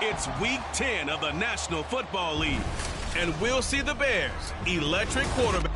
It's Week 10 of the National Football League, and we'll see the Bears' electric quarterback.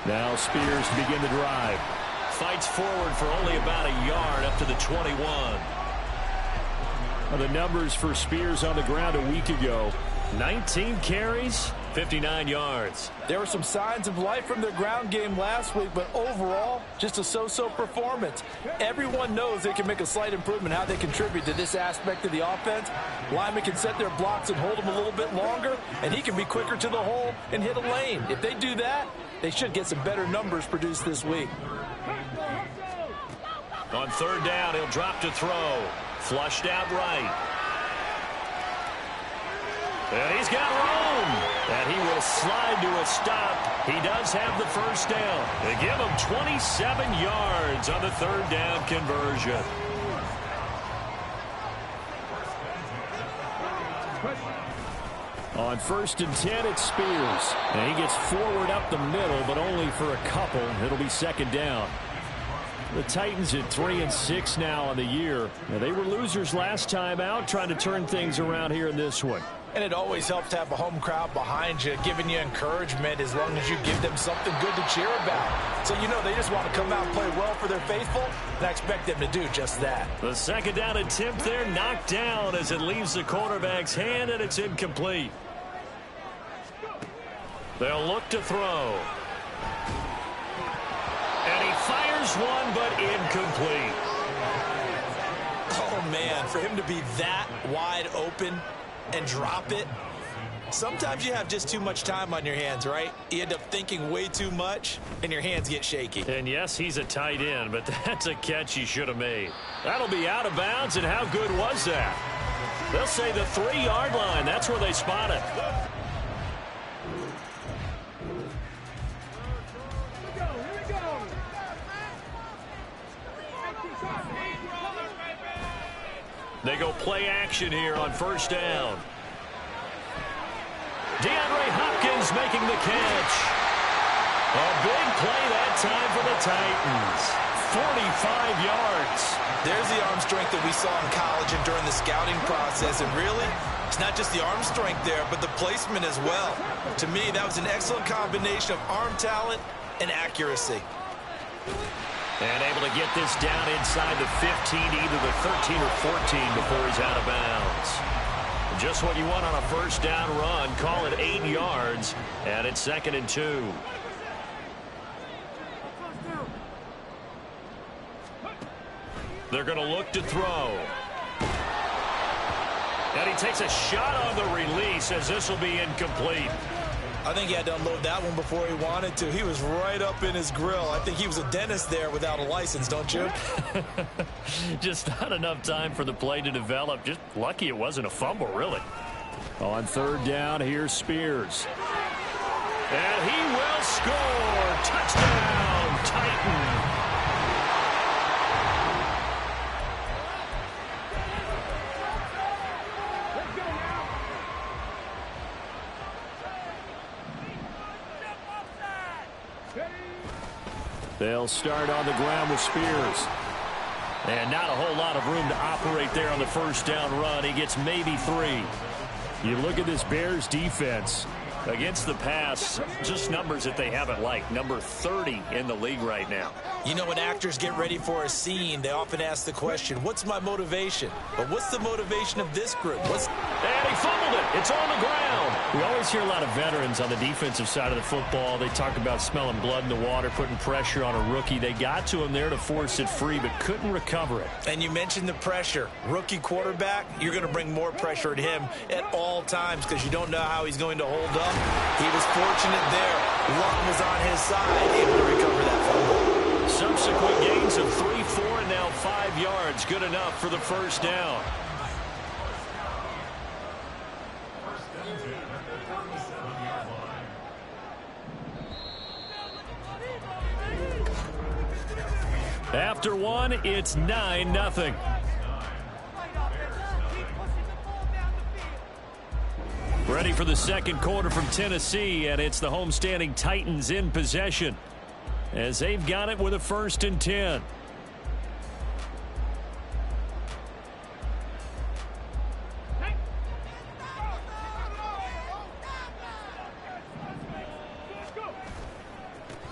Now Spears to begin the drive. Fights forward for only about a yard up to the 21. Well, the numbers for Spears on the ground a week ago. 19 carries, 59 yards. There were some signs of life from their ground game last week, but overall, just a so-so performance. Everyone knows they can make a slight improvement how they contribute to this aspect of the offense. Linemen can set their blocks and hold them a little bit longer, and he can be quicker to the hole and hit a lane. If they do that, they should get some better numbers produced this week. On third down, he'll drop to throw. Flushed out right. And he's got room. And he will slide to a stop. He does have the first down. They give him 27 yards on the third down conversion. On 1st and 10, it's Spears. And he gets forward up the middle, but only for a couple. It'll be second down. The Titans at 3-6 now on the year. Now, they were losers last time out, trying to turn things around here in this one. And it always helps to have a home crowd behind you, giving you encouragement as long as you give them something good to cheer about. So, you know, they just want to come out and play well for their faithful, and I expect them to do just that. The second down attempt there knocked down as it leaves the quarterback's hand, and it's incomplete. They'll look to throw. And he fires one, but incomplete. Oh, man, for him to be that wide open and drop it. Sometimes you have just too much time on your hands, right? You end up thinking way too much, and your hands get shaky. And yes, he's a tight end, but that's a catch he should have made. That'll be out of bounds, and how good was that? They'll say the 3-yard line. That's where they spot it. They go play action here on first down. DeAndre Hopkins making the catch. A big play that time for the Titans. 45 yards. There's the arm strength that we saw in college and during the scouting process. And really, it's not just the arm strength there, but the placement as well. To me, that was an excellent combination of arm talent and accuracy. And able to get this down inside the 15, either the 13 or 14 before he's out of bounds. Just what you want on a first down run. Call it 8 yards, and it's 2nd and 2. They're going to look to throw. And he takes a shot on the release as this will be incomplete. I think he had to unload that one before he wanted to. He was right up in his grill. I think he was a dentist there without a license, don't you? Just not enough time for the play to develop. Just lucky it wasn't a fumble, really. On third down, here's Spears. And he will score. Touchdown, Titans. They'll start on the ground with Spears. And not a whole lot of room to operate there on the first down run. He gets maybe 3. You look at this Bears defense. Against the pass, just numbers that they haven't liked. Number 30 in the league right now. You know, when actors get ready for a scene, they often ask the question, what's my motivation? But what's the motivation of this group? And he fumbled it. It's on the ground. We always hear a lot of veterans on the defensive side of the football. They talk about smelling blood in the water, putting pressure on a rookie. They got to him there to force it free, but couldn't recover it. And you mentioned the pressure. Rookie quarterback, you're going to bring more pressure at him at all times because you don't know how he's going to hold up. He was fortunate there. Luck was on his side, able to recover that fumble. Subsequent gains of 3, 4, and now 5 yards, good enough for the first down. After one, it's 9-0. Ready for the second quarter from Tennessee, and it's the homestanding Titans in possession as they've got it with a 1st and 10.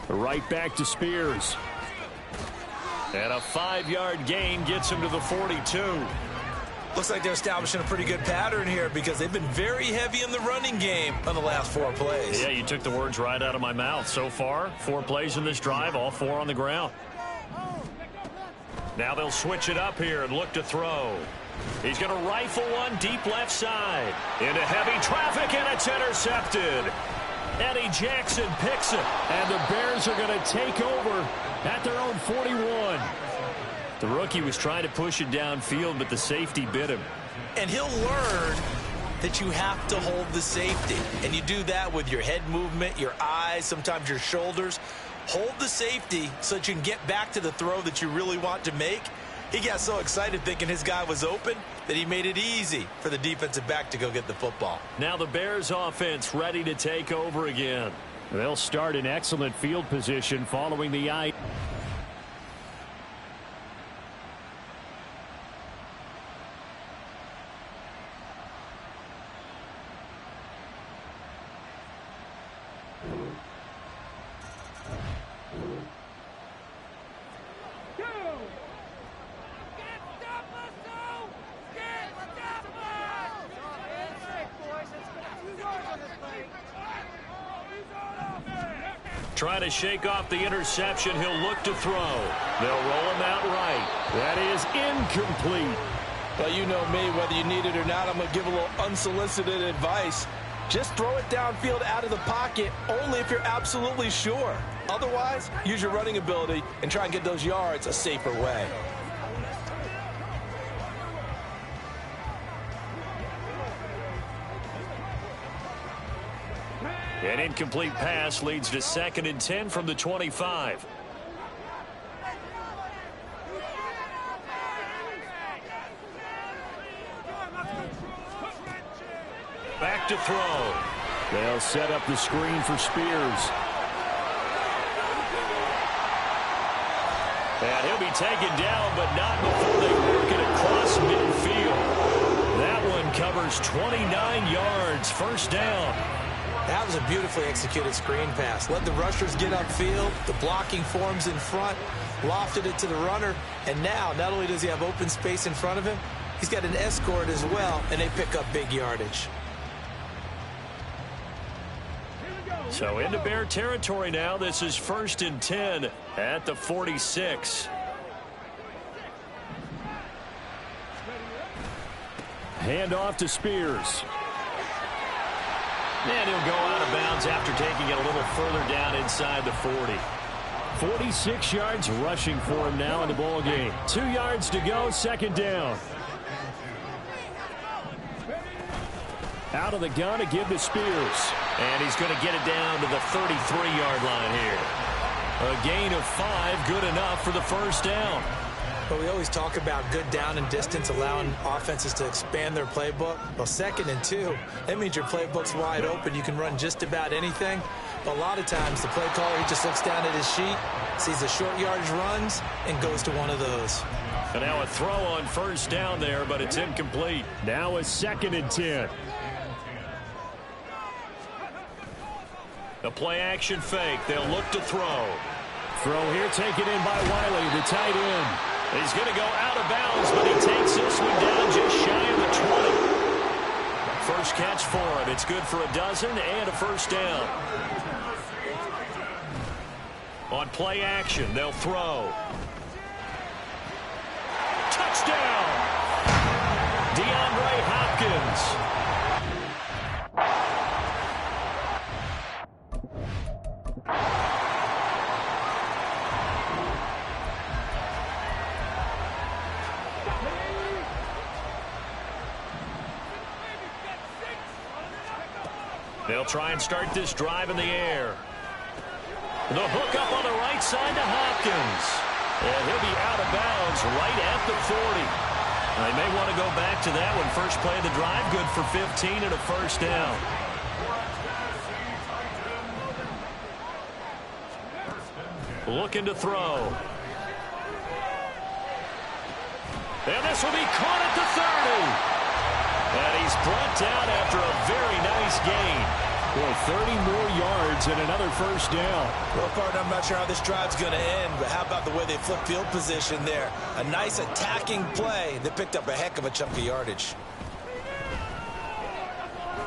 Right back to Spears. And a 5-yard gain gets him to the 42. Looks like they're establishing a pretty good pattern here because they've been very heavy in the running game on the last 4 plays. Yeah, you took the words right out of my mouth. So far, 4 plays in this drive, all 4 on the ground. Now they'll switch it up here and look to throw. He's going to rifle one deep left side. Into heavy traffic, and it's intercepted. Eddie Jackson picks it, and the Bears are going to take over at their own 41. The rookie was trying to push it downfield, but the safety bit him. And he'll learn that you have to hold the safety. And you do that with your head movement, your eyes, sometimes your shoulders. Hold the safety so that you can get back to the throw that you really want to make. He got so excited thinking his guy was open that he made it easy for the defensive back to go get the football. Now the Bears offense ready to take over again. They'll start in excellent field position following the eye. Trying to shake off the interception. He'll look to throw. They'll roll him out right. That is incomplete. Well, you know me, whether you need it or not, I'm going to give a little unsolicited advice. Just throw it downfield out of the pocket only if you're absolutely sure. Otherwise, use your running ability and try and get those yards a safer way. An incomplete pass leads to 2nd and 10 from the 25. Back to throw. They'll set up the screen for Spears. And he'll be taken down, but not before they work it across midfield. That one covers 29 yards. First down. That was a beautifully executed screen pass. Let the rushers get upfield. The blocking forms in front. Lofted it to the runner. And now, not only does he have open space in front of him, he's got an escort as well, and they pick up big yardage. So into Bear territory now. This is 1st and 10 at the 46. Hand off to Spears. And he'll go out of bounds after taking it a little further down inside the 40. 46 yards rushing for him now in the ball game. 2 yards to go, 2nd down. Out of the gun to give to Spears. And he's going to get it down to the 33-yard line here. A gain of 5, good enough for the first down. But we always talk about good down and distance, allowing offenses to expand their playbook. Well, 2nd and 2, that means your playbook's wide open. You can run just about anything. But a lot of times, the play caller, he just looks down at his sheet, sees the short yardage runs, and goes to one of those. And now a throw on first down there, but it's incomplete. Now a 2nd and 10. The play action fake. They'll look to throw. Throw here taken in by Wiley, the tight end. He's going to go out of bounds, but he takes this one down just shy of the 20. First catch for him. It's good for a dozen and a first down. On play action, they'll throw. Touchdown! DeAndre Hopkins. They'll try and start this drive in the air. The hook up on the right side to Hopkins. And he'll be out of bounds right at the 40. They may want to go back to that one. First play of the drive, good for 15 and a first down. Looking to throw. And this will be caught at the 30. And he's brought down after a very nice gain. Boy, 30 more yards and another first down. Well, partner, I'm not sure how this drive's going to end, but how about the way they flip field position there? A nice attacking play that picked up a heck of a chunk of yardage.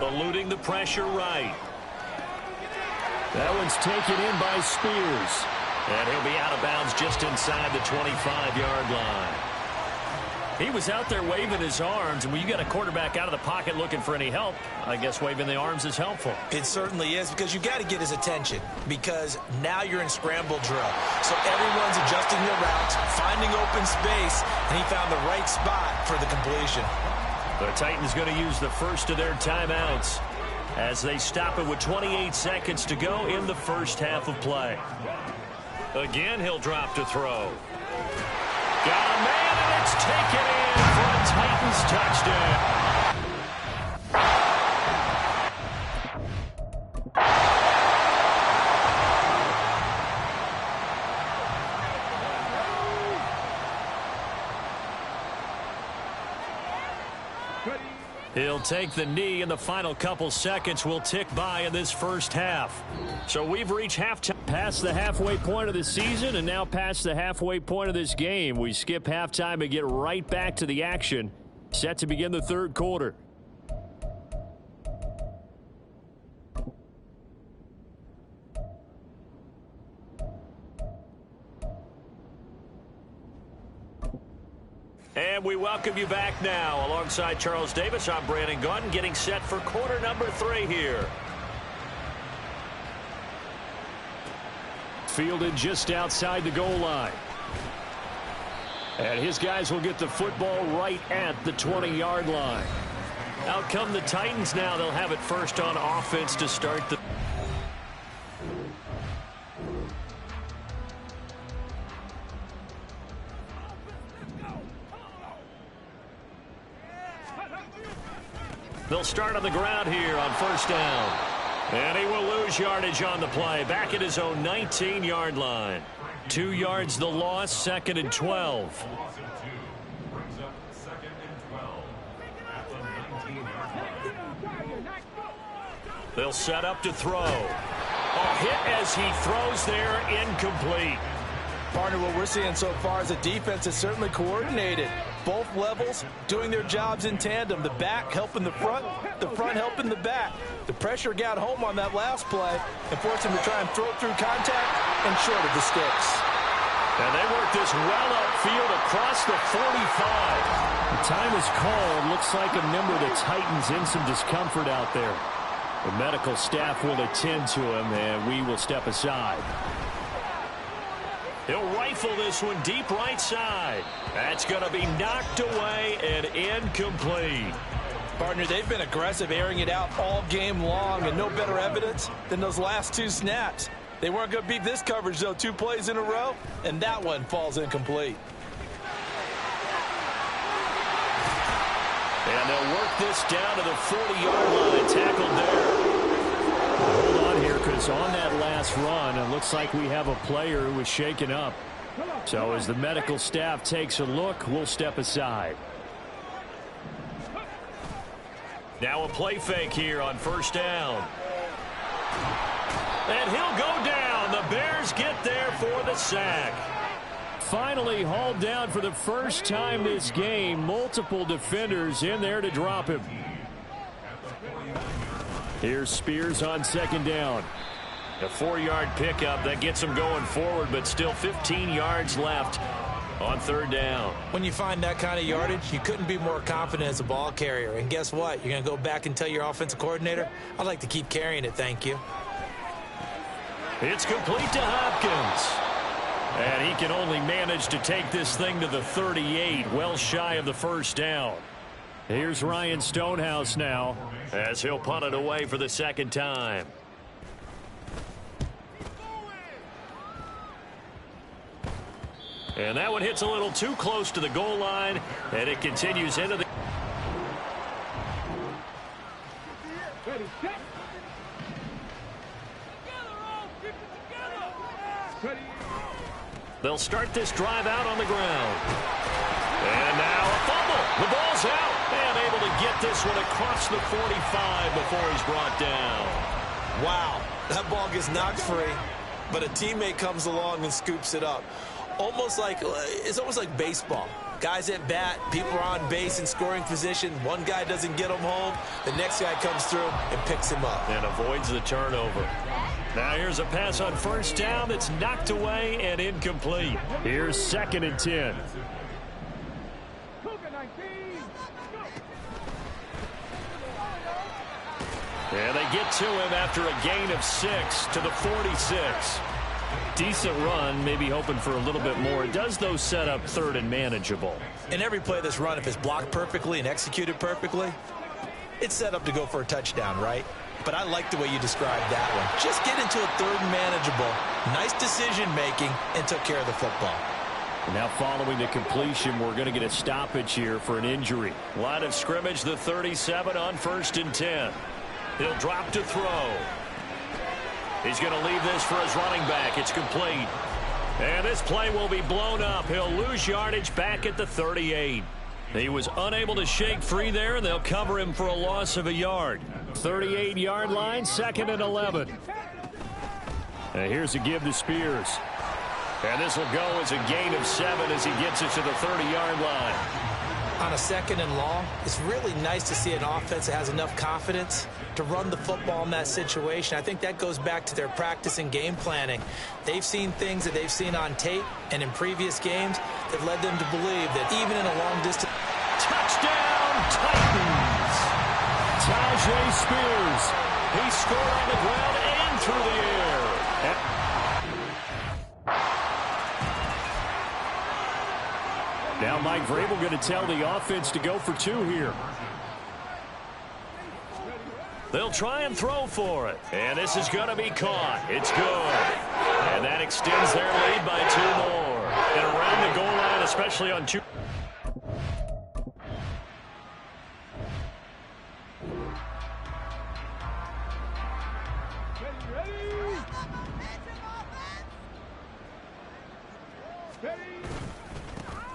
Eluding the pressure right. That one's taken in by Spears. And he'll be out of bounds just inside the 25-yard line. He was out there waving his arms, and when you got a quarterback out of the pocket looking for any help, I guess waving the arms is helpful. It certainly is, because you got to get his attention, because now you're in scramble drill. So everyone's adjusting their routes, finding open space, and he found the right spot for the completion. The Titans going to use the first of their timeouts as they stop it with 28 seconds to go in the first half of play. Again, he'll drop to throw. Got a man, and it's taken in for a Titans touchdown. He'll take the knee, and the final couple seconds will tick by in this first half. So we've reached halftime. Past the halfway point of the season and now past the halfway point of this game. We skip halftime and get right back to the action. Set to begin the third quarter. And we welcome you back now. Alongside Charles Davis, I'm Brandon Gunn, getting set for quarter number 3 here. Fielded just outside the goal line. And his guys will get the football right at the 20-yard line. Out come the Titans now. They'll have it first on offense to start the... They'll start on the ground here on first down. And he will lose yardage on the play. Back at his own 19-yard line. 2 yards the loss, 2nd and 12. They'll set up to throw. A hit as he throws there, incomplete. Partner, what we're seeing so far is a defense that's certainly coordinated. Both levels doing their jobs in tandem. The back helping the front helping the back. The pressure got home on that last play and forced him to try and throw it through contact and short of the sticks. And they work this well upfield across the 45. The time is called. Looks like a member of the Titans in some discomfort out there. The medical staff will attend to him, and we will step aside. He'll rifle this one deep right side. That's going to be knocked away and incomplete. Partner, they've been aggressive, airing it out all game long, and no better evidence than those last 2 snaps. They weren't going to beat this coverage, though, 2 plays in a row, and that one falls incomplete. And they'll work this down to the 40-yard line, tackled there. Hold on here, because on that last run, it looks like we have a player who was shaken up. So as the medical staff takes a look, we'll step aside. Now a play fake here on first down. And he'll go down. The Bears get there for the sack. Finally hauled down for the first time this game. Multiple defenders in there to drop him. Here's Spears on 2nd down. A 4-yard pickup that gets him going forward, but still 15 yards left on 3rd down. When you find that kind of yardage, you couldn't be more confident as a ball carrier. And guess what? You're going to go back and tell your offensive coordinator, I'd like to keep carrying it, thank you. It's complete to Hopkins. And he can only manage to take this thing to the 38, well shy of the first down. Here's Ryan Stonehouse now as he'll punt it away for the second time. And that one hits a little too close to the goal line, and it continues into the... They'll start this drive out on the ground. And now a fumble. The ball's out. And able to get this one across the 45 before he's brought down. Wow, that ball gets knocked free, but a teammate comes along and scoops it up. It's almost like baseball. Guys at bat, people are on base in scoring position. One guy doesn't get him home. The next guy comes through and picks him up. And avoids the turnover. Now here's a pass on first down that's knocked away and incomplete. Here's 2nd and 10. And they get to him after a gain of 6 to the 46. Decent run, maybe hoping for a little bit more. It does, though, set up 3rd and manageable. In every play of this run, if it's blocked perfectly and executed perfectly, it's set up to go for a touchdown, right? But I like the way you described that one. Just get into a 3rd and manageable, nice decision-making, and took care of the football. And now following the completion, we're going to get a stoppage here for an injury. Line of scrimmage, the 37 on 1st and 10. He'll drop to throw. He's going to leave this for his running back. It's complete. And this play will be blown up. He'll lose yardage back at the 38. He was unable to shake free there, and they'll cover him for a loss of a yard. 38-yard line, 2nd and 11. And here's a give to Spears. And this will go as a gain of 7 as he gets it to the 30-yard line. On a 2nd and long, it's really nice to see an offense that has enough confidence to run the football in that situation. I think that goes back to their practice and game planning. They've seen things that they've seen on tape and in previous games that led them to believe that even in a long distance... Touchdown, Titans! Tajay Spears. He scored on the ground and through the air. Now Mike Vrabel going to tell the offense to go for 2 here. They'll try and throw for it. And this is going to be caught. It's good. And that extends their lead by 2 more. And around the goal line, especially on 2.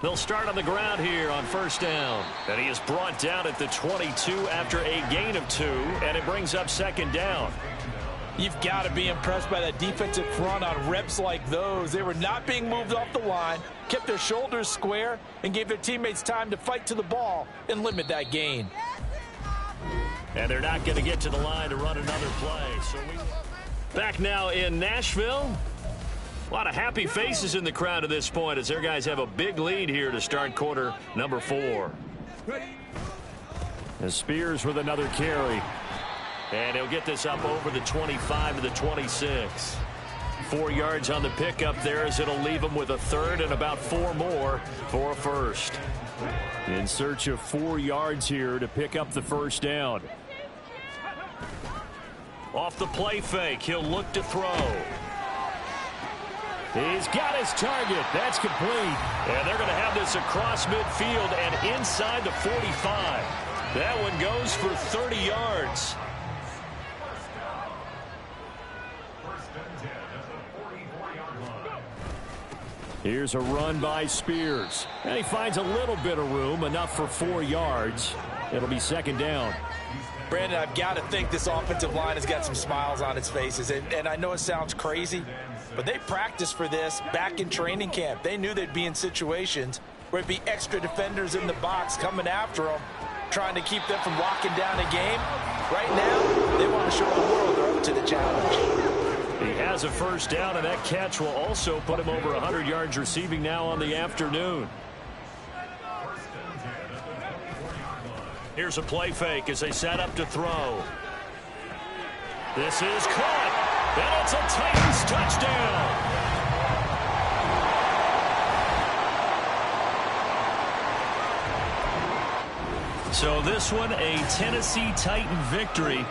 They'll start on the ground here on 1st down. And he is brought down at the 22 after a gain of 2, and it brings up 2nd down. You've got to be impressed by that defensive front on reps like those. They were not being moved off the line, kept their shoulders square, and gave their teammates time to fight to the ball and limit that gain. And they're not going to get to the line to run another play. So back now in Nashville. A lot of happy faces in the crowd at this point as their guys have a big lead here to start quarter number 4. And Spears with another carry. And he'll get this up over the 25 to the 26. 4 yards on the pickup there as it'll leave him with a 3rd and about 4 more for a 1st. In search of 4 yards here to pick up the 1st down. Off the play fake, he'll look to throw. He's got his target. That's complete. And they're going to have this across midfield and inside the 45. That one goes for 30 yards. Here's a run by Spears. And he finds a little bit of room, enough for 4 yards. It'll be 2nd down. Brandon, I've got to think this offensive line has got some smiles on its faces. And I know it sounds crazy, but they practiced for this back in training camp. They knew they'd be in situations where it'd be extra defenders in the box coming after them, trying to keep them from locking down a game. Right now, they want to show the world they're up to the challenge. He has a 1st down, and that catch will also put him over 100 yards receiving now on the afternoon. Here's a play fake as they set up to throw. This is caught, and it's a Titans touchdown. So this one, a Tennessee Titan victory.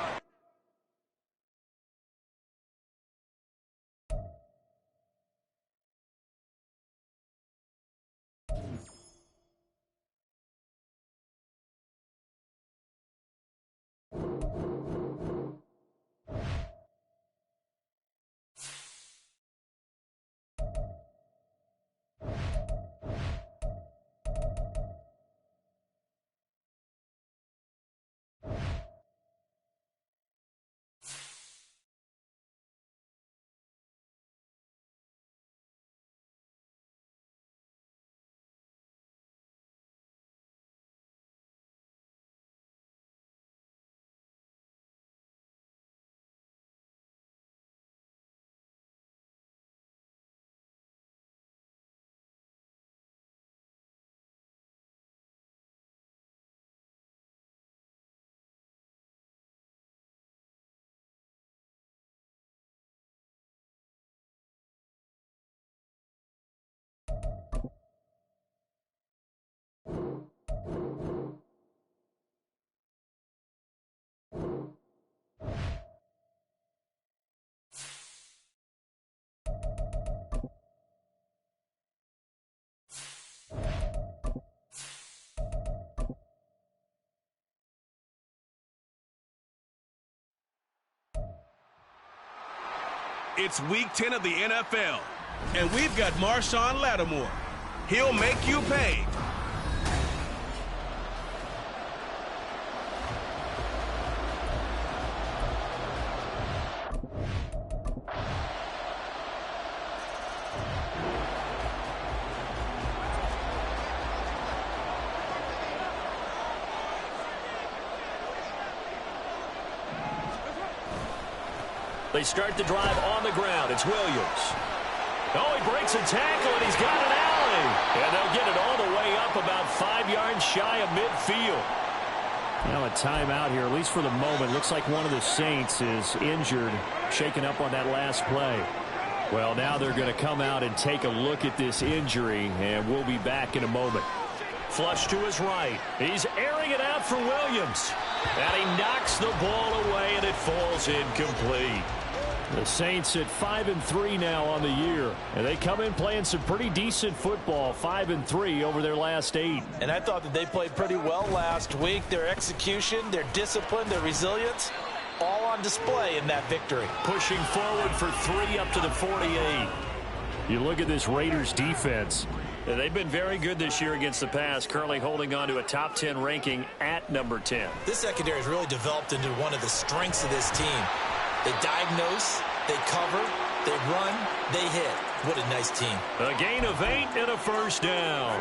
It's Week 10 of the NFL, and we've got Marshawn Lattimore. He'll make you pay. They start the drive on the ground. It's Williams. Oh, he breaks a tackle, and he's got an alley. And they'll get it all the way up about 5 yards shy of midfield. Now a timeout here, at least for the moment. Looks like one of the Saints is injured, shaken up on that last play. Well, now they're going to come out and take a look at this injury, and we'll be back in a moment. Flush to his right. He's airing it out for Williams. And he knocks the ball away, and it falls incomplete. The Saints at 5-3 now on the year, and they come in playing some pretty decent football, 5-3 over their last 8. And I thought that they played pretty well last week. Their execution, their discipline, their resilience, all on display in that victory. Pushing forward for 3 up to the 48. You look at this Raiders defense. They've been very good this year against the pass, currently holding on to a top 10 ranking at number 10. This secondary has really developed into one of the strengths of this team. They diagnose, they cover, they run, they hit. What a nice team. A gain of 8 and a first down.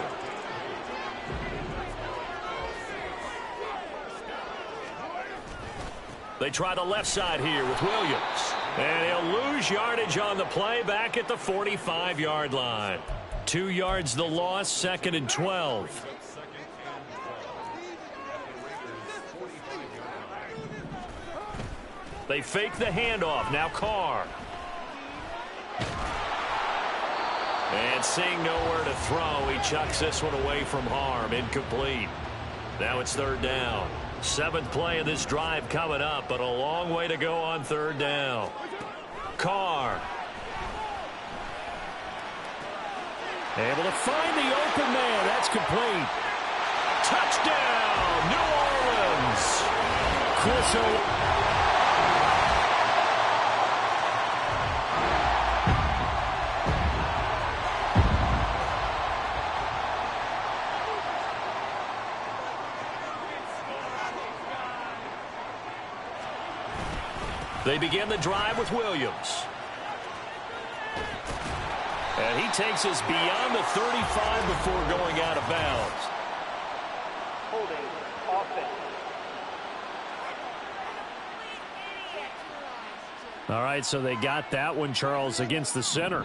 They try the left side here with Williams. And he'll lose yardage on the play back at the 45-yard line. 2 yards the loss, 2nd and 12. They fake the handoff. Now Carr. And seeing nowhere to throw, he chucks this one away from harm. Incomplete. Now it's 3rd down. 7th play of this drive coming up, but a long way to go on 3rd down. Carr. Able to find the open man. That's complete. Touchdown, New Orleans. Chris They begin the drive with Williams. And he takes us beyond the 35 before going out of bounds. Holding offense. All right, so they got that one, Charles, against the center.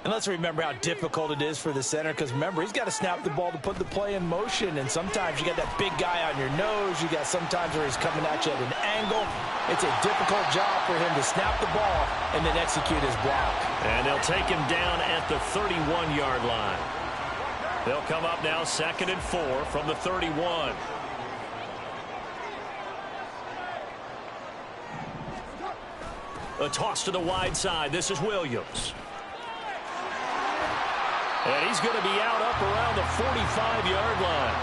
And let's remember how difficult it is for the center, because remember, he's got to snap the ball to put the play in motion, and sometimes you got that big guy on your nose. You got sometimes where he's coming at you at an angle. It's a difficult job for him to snap the ball and then execute his block. And they'll take him down at the 31-yard line. They'll come up now 2nd and 4 from the 31. A toss to the wide side. This is Williams. And he's going to be out up around the 45-yard line.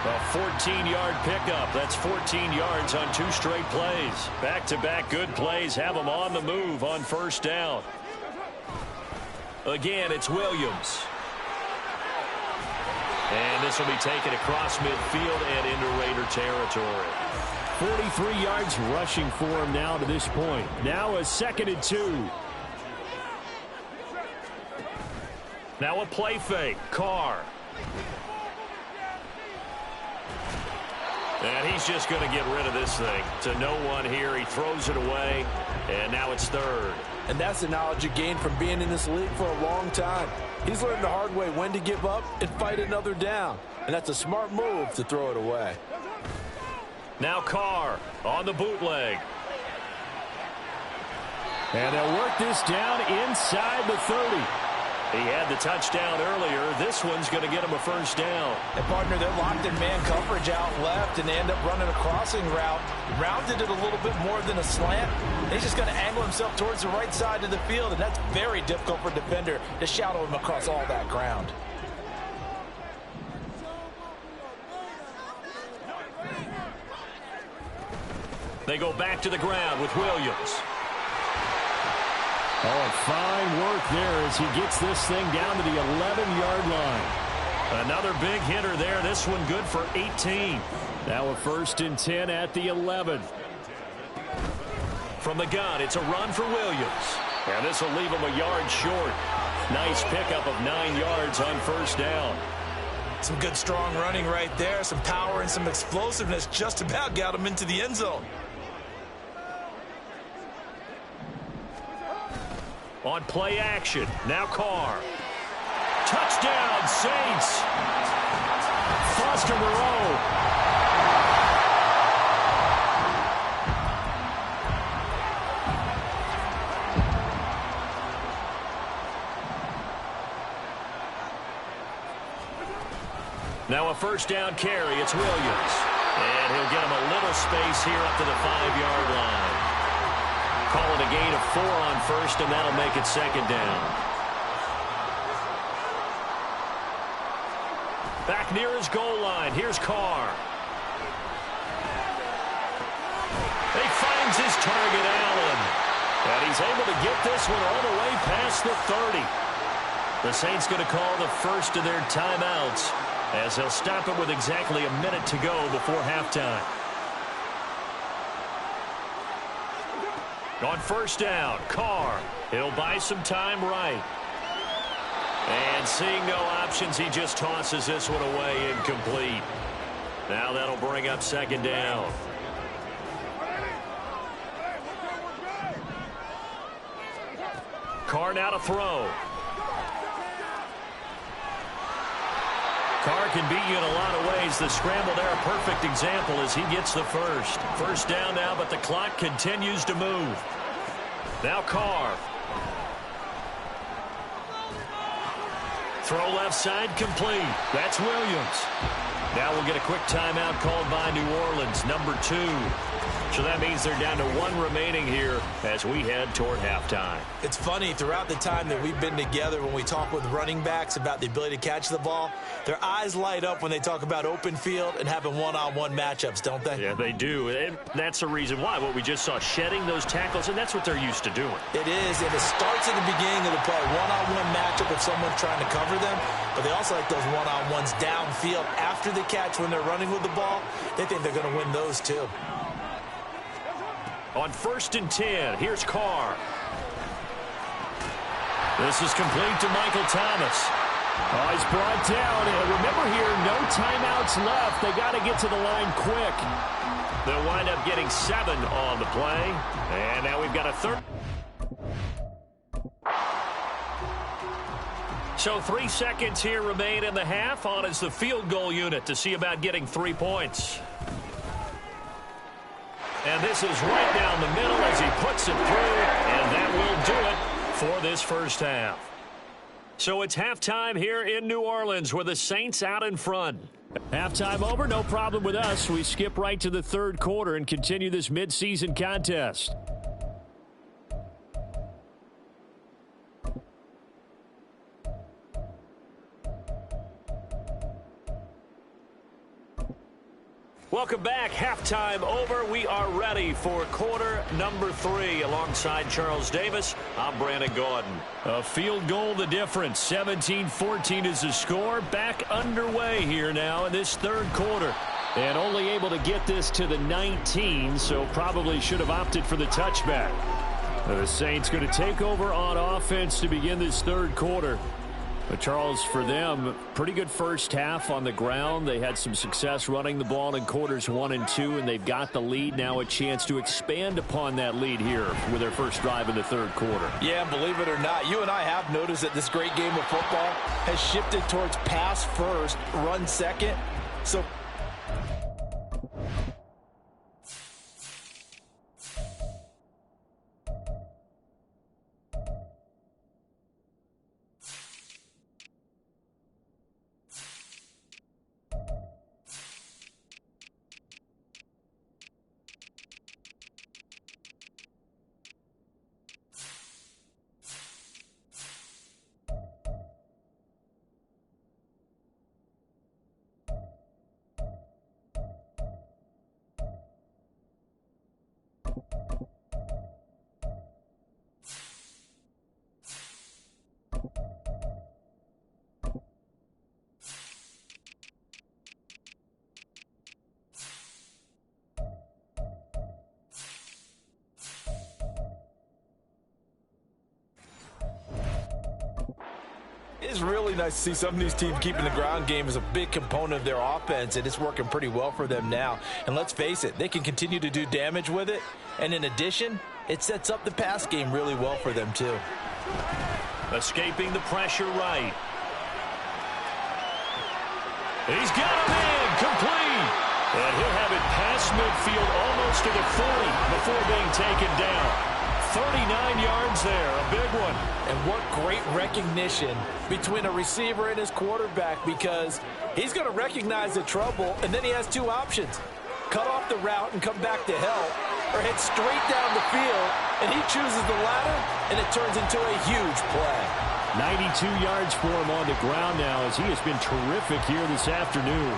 A 14-yard pickup. That's 14 yards on 2 straight plays. Back-to-back good plays have them on the move on first down. Again, it's Williams. And this will be taken across midfield and into Raider territory. 43 yards rushing for him now to this point. Now a 2nd and 2. Now a play fake. Carr. And he's just going to get rid of this thing. To no one here. He throws it away. And now it's 3rd. And that's the knowledge you gain from being in this league for a long time. He's learned the hard way when to give up and fight another down. And that's a smart move to throw it away. Now Carr on the bootleg. And they'll work this down inside the 30. He had the touchdown earlier. This one's going to get him a first down. And partner, they're locked in man coverage out left, and they end up running a crossing route. Rounded it a little bit more than a slant. He's just going to angle himself towards the right side of the field, and that's very difficult for a defender to shadow him across all that ground. They go back to the ground with Williams. Oh, fine work there as he gets this thing down to the 11-yard line. Another big hitter there. This one good for 18. Now a 1st and 10 at the 11. From the gun, it's a run for Williams. And this will leave him a yard short. Nice pickup of 9 yards on first down. Some good strong running right there. Some power and some explosiveness just about got him into the end zone. On play action, now Carr. Touchdown, Saints. Foster Moreau. Now a first down carry, it's Williams. And he'll get him a little space here up to the 5-yard line. Call it a gain of 4 on first, and that'll make it 2nd down. Back near his goal line. Here's Carr. He finds his target, Allen. And he's able to get this one all the way past the 30. The Saints going to call the first of their timeouts as they'll stop it with exactly a minute to go before halftime. On first down, Carr. He'll buy some time right. And seeing no options, he just tosses this one away incomplete. Now that'll bring up 2nd down. Carr now to throw. Carr can beat you in a lot of ways. The scramble there, a perfect example as he gets the first. First down now, but the clock continues to move. Now Carr. Throw left side complete. That's Williams. Now we'll get a quick timeout called by New Orleans, number 2. So that means they're down to 1 remaining here as we head toward halftime. It's funny, throughout the time that we've been together, when we talk with running backs about the ability to catch the ball, their eyes light up when they talk about open field and having one-on-one matchups, don't they? Yeah, they do. And that's the reason why. What we just saw, shedding those tackles, and that's what they're used to doing. It is, and it starts at the beginning of the play. One-on-one matchup if someone's trying to cover them, but they also like those one-on-ones downfield after the catch when they're running with the ball. They think they're going to win those too. On 1st and 10, here's Carr. This is complete to Michael Thomas. Oh, he's brought down. And remember here, no timeouts left. They got to get to the line quick. They'll wind up getting 7 on the play. And now we've got a 3rd. So 3 seconds here remain in the half. On is the field goal unit to see about getting 3 points. And this is right down the middle as he puts it through, and that will do it for this first half. So it's halftime here in New Orleans with the Saints out in front. Halftime over, no problem with us. We skip right to the 3rd quarter and continue this midseason contest. Welcome back. Halftime over. We are ready for quarter number 3. Alongside Charles Davis, I'm Brandon Gaudin. A field goal the difference. 17-14 is the score. Back underway here now in this third quarter. And only able to get this to the 19, so probably should have opted for the touchback. The Saints going to take over on offense to begin this third quarter. But Charles, for them, pretty good first half on the ground. They had some success running the ball in quarters 1 and 2, and they've got the lead. Now a chance to expand upon that lead here with their first drive in the third quarter. Yeah, believe it or not, you and I have noticed that this great game of football has shifted towards pass first, run second. So it's really nice to see some of these teams keeping the ground game as a big component of their offense, and it's working pretty well for them now. And let's face it, they can continue to do damage with it. And in addition, it sets up the pass game really well for them too. Escaping the pressure right. He's got him in, complete. And he'll have it past midfield almost to the 40 before being taken down. 39 yards there, a big one. And what great recognition between a receiver and his quarterback, because he's going to recognize the trouble, and then he has two options. Cut off the route and come back to help, or head straight down the field, and he chooses the latter, and it turns into a huge play. 92 yards for him on the ground now, as he has been terrific here this afternoon.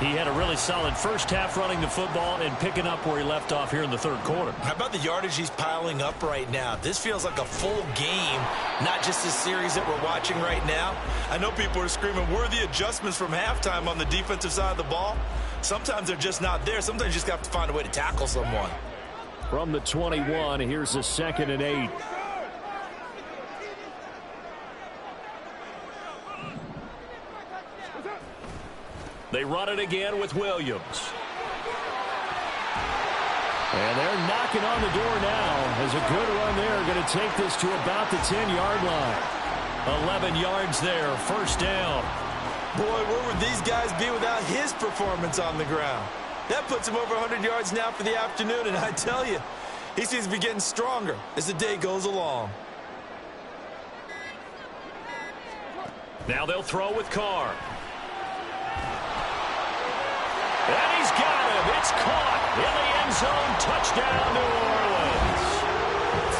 He had a really solid first half running the football and picking up where he left off here in the third quarter. How about the yardage he's piling up right now? This feels like a full game, not just a series that we're watching right now. I know people are screaming, where are the adjustments from halftime on the defensive side of the ball? Sometimes they're just not there. Sometimes you just have to find a way to tackle someone. From the 21, here's a 2nd and 8. They run it again with Williams. And they're knocking on the door now as a good run there. Going to take this to about the 10-yard line. 11 yards there, first down. Boy, where would these guys be without his performance on the ground? That puts him over 100 yards now for the afternoon, and I tell you, he seems to be getting stronger as the day goes along. Now they'll throw with Carr. And he's got him. It's caught in the end zone. Touchdown, New Orleans.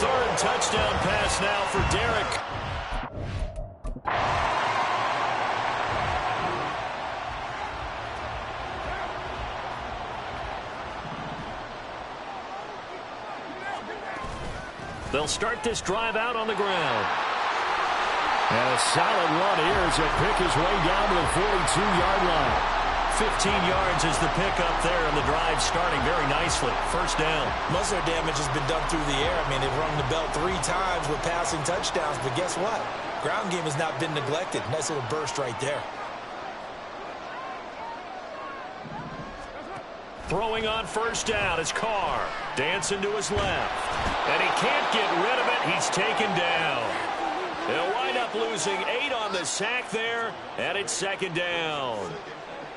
Third touchdown pass now for Derek. They'll start this drive out on the ground. And a solid run here as he'll pick his way down to the 42-yard line. 15 yards is the pickup there, and the drive starting very nicely. First down. Most of their damage has been done through the air. I mean, they've rung the bell 3 times with passing touchdowns, but guess what? Ground game has not been neglected. Nice little burst right there. Throwing on first down is Carr. Dancing to his left. And he can't get rid of it. He's taken down. He'll wind up losing 8 on the sack there, and it's second down.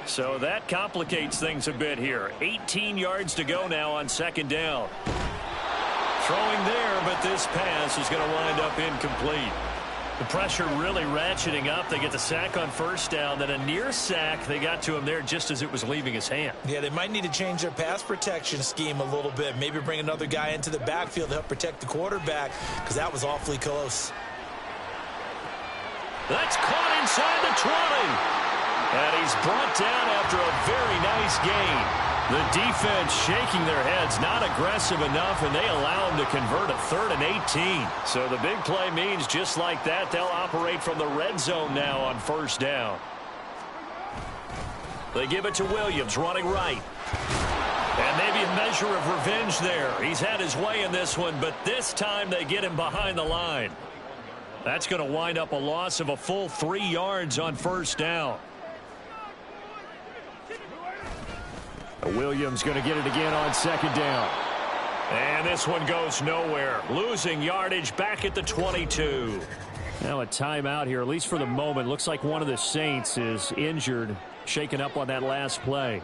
So that complicates things a bit here. 18 yards to go now on second down. Throwing there, but this pass is going to wind up incomplete. The pressure really ratcheting up. They get the sack on first down, then a near sack. They got to him there just as it was leaving his hand. Yeah, they might need to change their pass protection scheme a little bit. Maybe bring another guy into the backfield to help protect the quarterback, because that was awfully close. That's caught inside the 20. And he's brought down after a very nice gain. The defense shaking their heads, not aggressive enough, and they allow them to convert a 3rd and 18. So the big play means just like that, they'll operate from the red zone now on 1st down. They give it to Williams, running right. And maybe a measure of revenge there. He's had his way in this one, but this time they get him behind the line. That's going to wind up a loss of a full 3 yards on 1st down. Williams going to get it again on 2nd down. And this one goes nowhere. Losing yardage back at the 22. Now a timeout here, at least for the moment. Looks like one of the Saints is injured, shaken up on that last play.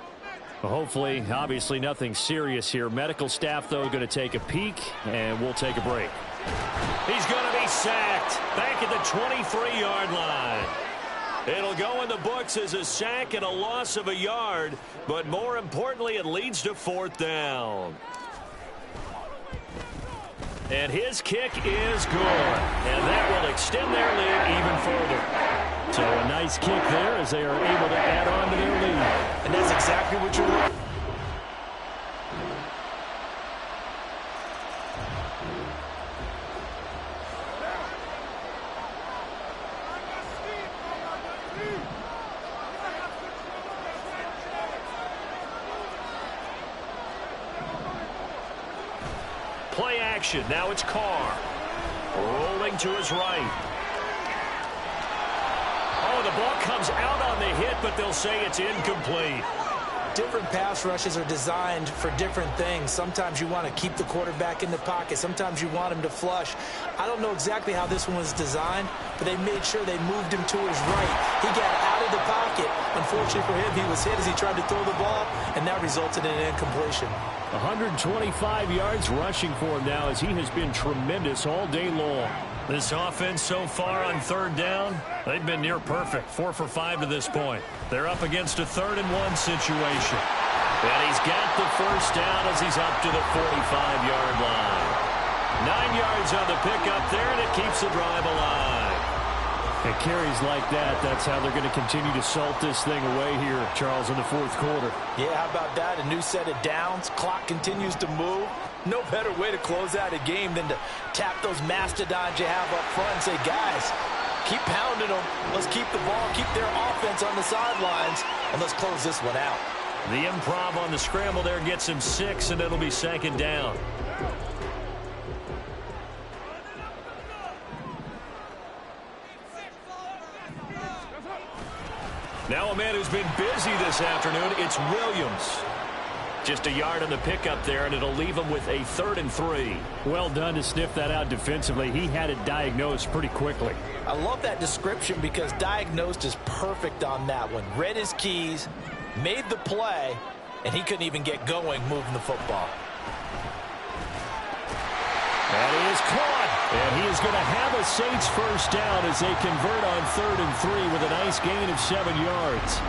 Well, hopefully, obviously nothing serious here. Medical staff, though, going to take a peek, and we'll take a break. He's going to be sacked back at the 23-yard line. It'll go in the books as a sack and a loss of a yard, but more importantly, it leads to 4th down. And his kick is good, and that will extend their lead even further. So a nice kick there as they are able to add on to their lead. And that's exactly what you're looking. Play action. Now it's Carr. Rolling to his right. Oh, the ball comes out on the hit, but they'll say it's incomplete. Different pass rushes are designed for different things. Sometimes you want to keep the quarterback in the pocket. Sometimes you want him to flush. I don't know exactly how this one was designed, but they made sure they moved him to his right. He got out of the pocket. Unfortunately for him, he was hit as he tried to throw the ball, and that resulted in an incompletion. 125 yards rushing for him now as he has been tremendous all day long. This offense so far on 3rd down, they've been near perfect. 4 for 5 to this point. They're up against a 3rd and 1 situation. And he's got the 1st down as he's up to the 45-yard line. 9 yards on the pickup there, and it keeps the drive alive. It carries like that. That's how they're going to continue to salt this thing away here, Charles, in the 4th quarter. Yeah, how about that? A new set of downs. Clock continues to move. No better way to close out a game than to tap those mastodons you have up front and say, guys, keep pounding them. Let's keep the ball, keep their offense on the sidelines, and let's close this one out. The improv on the scramble there gets him 6, and it'll be 2nd down. Now a man who's been busy this afternoon, it's Williams. Just a yard on the pickup there, and it'll leave him with a 3rd and 3. Well done to sniff that out defensively. He had it diagnosed pretty quickly. I love that description because diagnosed is perfect on that one. Read his keys, made the play, and he couldn't even get going moving the football. That is caught. And he is going to have a Saints 1st down as they convert on 3rd and 3 with a nice gain of 7 yards.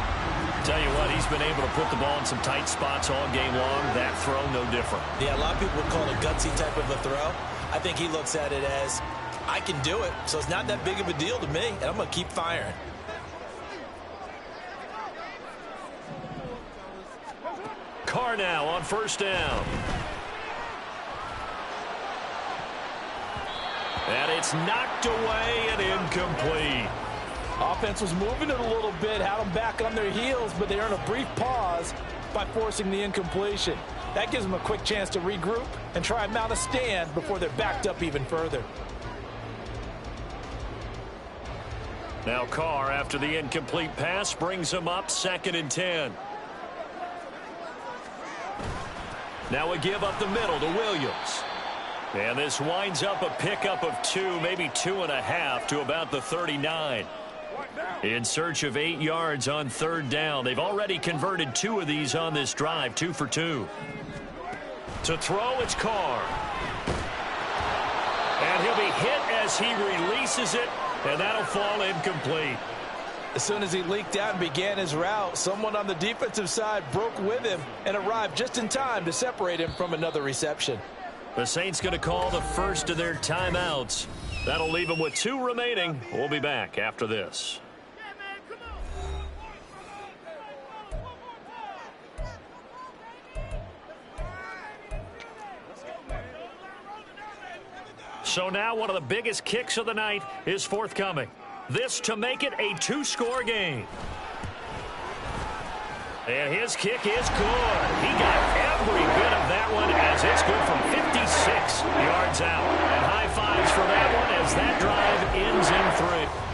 Tell you what, he's been able to put the ball in some tight spots all game long. That throw, no different. Yeah, a lot of people would call it a gutsy type of a throw. I think he looks at it as, I can do it, so it's not that big of a deal to me, and I'm going to keep firing. Carr now on 1st down. And it's knocked away and incomplete. Offense was moving it a little bit, had them back on their heels, but they earn a brief pause by forcing the incompletion. That gives them a quick chance to regroup and try and mount a stand before they're backed up even further. Now Carr, after the incomplete pass, brings them up 2nd and 10. Now a give up the middle to Williams. And this winds up a pickup of 2, maybe 2.5 to about the 39. In search of 8 yards on 3rd down. They've already converted 2 of these on this drive, 2 for 2. To throw, it's Carr. And he'll be hit as he releases it, and that'll fall incomplete. As soon as he leaked out and began his route, someone on the defensive side broke with him and arrived just in time to separate him from another reception. The Saints going to call the first of their timeouts. That'll leave them with 2 remaining. We'll be back after this. So now one of the biggest kicks of the night is forthcoming. This to make it a two-score game. And his kick is good. He got every bit of that one as it's good from 56 yards out. And high fives for that one as that drive ends in 3.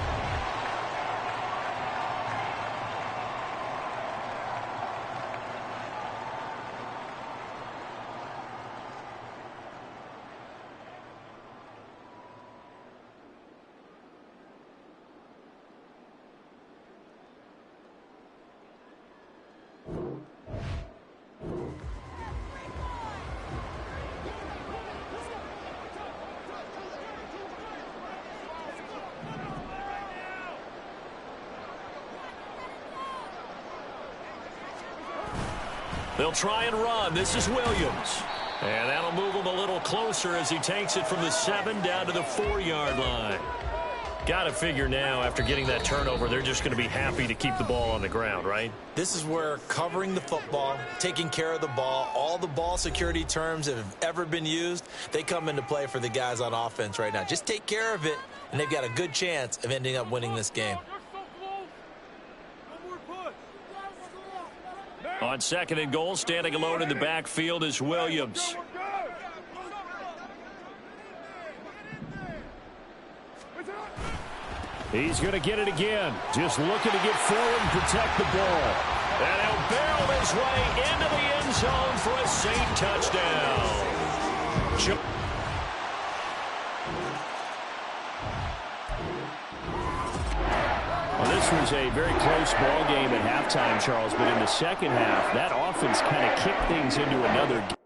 They'll try and run. This is Williams. And that'll move him a little closer as he takes it from the 7 down to the 4-yard line. Got to figure now, after getting that turnover, they're just going to be happy to keep the ball on the ground, right? This is where covering the football, taking care of the ball, all the ball security terms that have ever been used, they come into play for the guys on offense right now. Just take care of it, and they've got a good chance of ending up winning this game. On 2nd and goal, standing alone in the backfield is Williams. He's going to get it again. Just looking to get forward and protect the ball. And he'll barrel his way into the end zone for a safe touchdown. Well, this was a very close ball game at halftime, Charles, but in the second half, that offense kind of kicked things into another game.